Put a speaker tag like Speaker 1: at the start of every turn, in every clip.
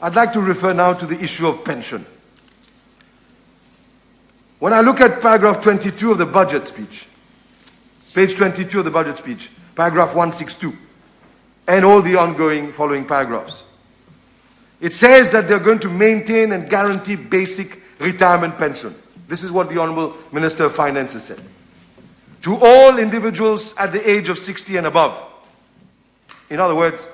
Speaker 1: I'd like to refer now to the issue of pension. When I look at paragraph 22 of the budget speech, page 22 of the budget speech, paragraph 162, and all the ongoing following paragraphs, it says that they're going to maintain and guarantee basic retirement pension. This is what the Honourable Minister of Finance has said. To all individuals at the age of 60 and above. In other words,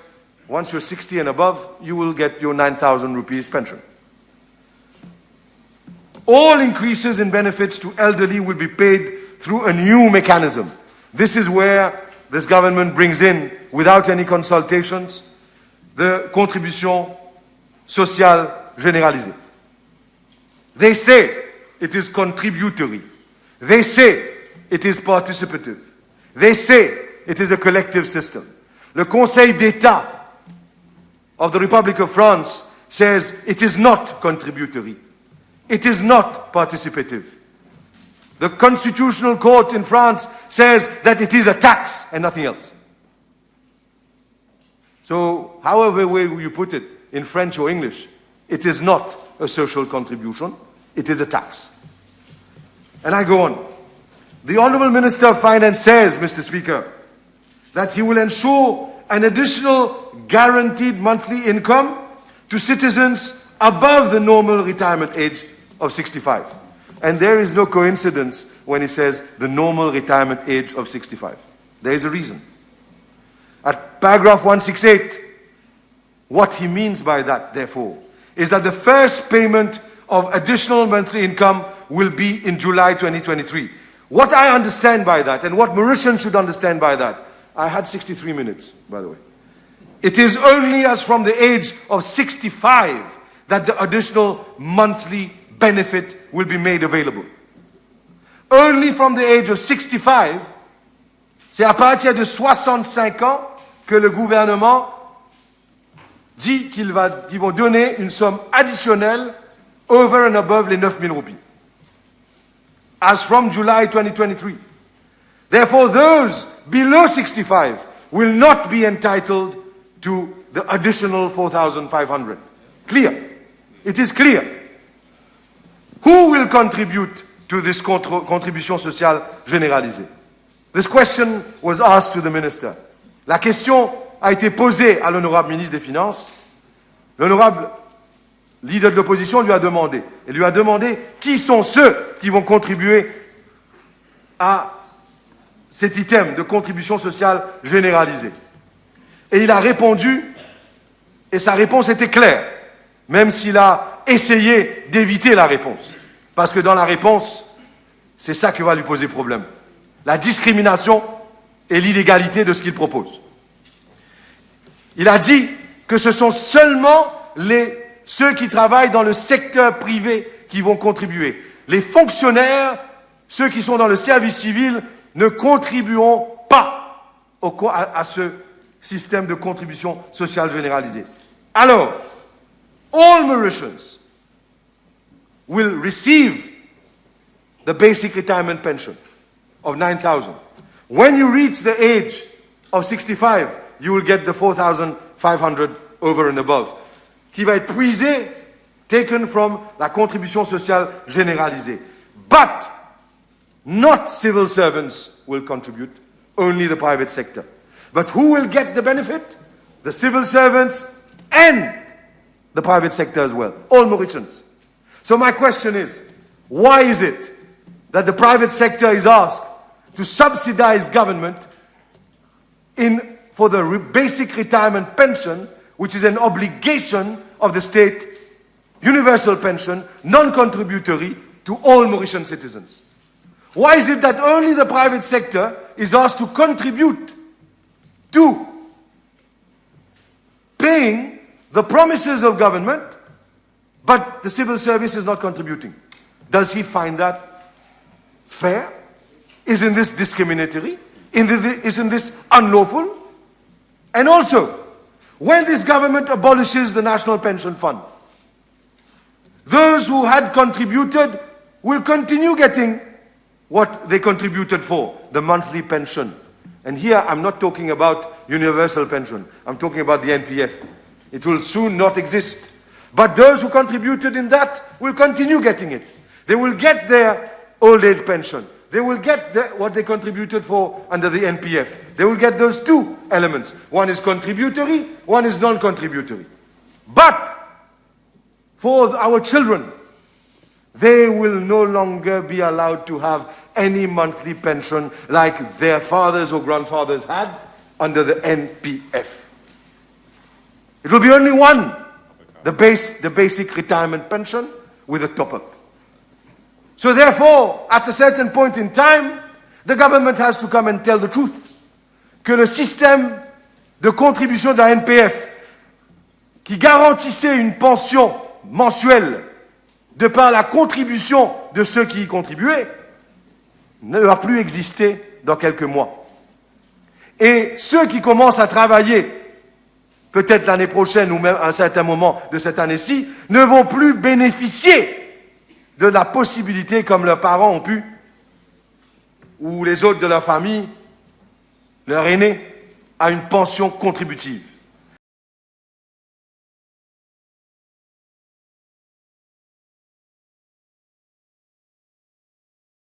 Speaker 1: once you're 60 and above, you will get your 9,000 rupees pension. All increases in benefits to elderly will be paid through a new mechanism. This is where this government brings in, without any consultations, the contribution sociale généralisée. They say it is contributory. They say it is participative. They say it is a collective system. Le Conseil d'État of the Republic of France says it is not contributory. It is not participative. The Constitutional Court in France says that it is a tax and nothing else. So, however way you put it, in French or English, it is not a social contribution, it is a tax. And I go on. The Honourable Minister of Finance says, Mr. Speaker, that he will ensure an additional guaranteed monthly income to citizens above the normal retirement age of 65. And there is no coincidence when he says the normal retirement age of 65. There is a reason. At paragraph 168, what he means by that, therefore, is that the first payment of additional monthly income will be in July 2023. What I understand by that, and what Mauritians should understand by that, I had 63 minutes, by the way. It is only as from the age of 65 that the additional monthly benefit will be made available. Only from the age of 65, c'est à partir de 65 ans que le gouvernement dit qu'ils vont donner une somme additionnelle over and above les 9 000 roupies. As from July 2023. Therefore, those below 65 will not be entitled to the additional 4,500. Clear. It is clear. Who will contribute to this contribution sociale généralisée? This question was asked to the minister. La question a été posée à l'honorable ministre des Finances. L'honorable leader de l'opposition lui a demandé. Il lui a demandé qui sont ceux qui vont contribuer à cet item de contribution sociale généralisée. Et il a répondu, et sa réponse était claire, même s'il a essayé d'éviter la réponse. Parce que dans la réponse, c'est ça qui va lui poser problème. La discrimination et l'illégalité de ce qu'il propose. Il a dit que ce sont seulement ceux qui travaillent dans le secteur privé qui vont contribuer. Les fonctionnaires, ceux qui sont dans le service civil, ne contribueront pas à ce système de contribution sociale généralisée. Alors, all Mauritians will receive the basic retirement pension of 9,000. When you reach the age of 65, you will get the 4,500 over and above, qui va être puisé, taken from la contribution sociale généralisée. But not civil servants will contribute, only the private sector. But who will get the benefit? The civil servants and the private sector as well, all Mauritians. So my question is, why is it that the private sector is asked to subsidize government for the basic retirement pension, which is an obligation of the state, universal pension, non-contributory to all Mauritian citizens? Why is it that only the private sector is asked to contribute to paying the promises of government, but the civil service is not contributing? Does he find that fair? Isn't this discriminatory? Isn't this unlawful? And also, when this government abolishes the National Pension Fund, those who had contributed will continue getting what they contributed for, the monthly pension. And here I'm not talking about universal pension. I'm talking about the NPF. It will soon not exist. But those who contributed in that will continue getting it. They will get their old age pension. They will get what they contributed for under the NPF. They will get those two elements. One is contributory, one is non-contributory. But for our children, they will no longer be allowed to have any monthly pension like their fathers or grandfathers had under the NPF. It will be only one, the basic retirement pension with a top-up. So therefore, at a certain point in time, the government has to come and tell the truth. Que le système de contribution de la NPF, qui garantissait une pension mensuelle de par la contribution de ceux qui y contribuaient, ne va plus exister dans quelques mois. Et ceux qui commencent à travailler, peut-être l'année prochaine ou même à un certain moment de cette année-ci, ne vont plus bénéficier de la possibilité, comme leurs parents ont pu, ou les autres de leur famille, leur aîné, à une pension contributive.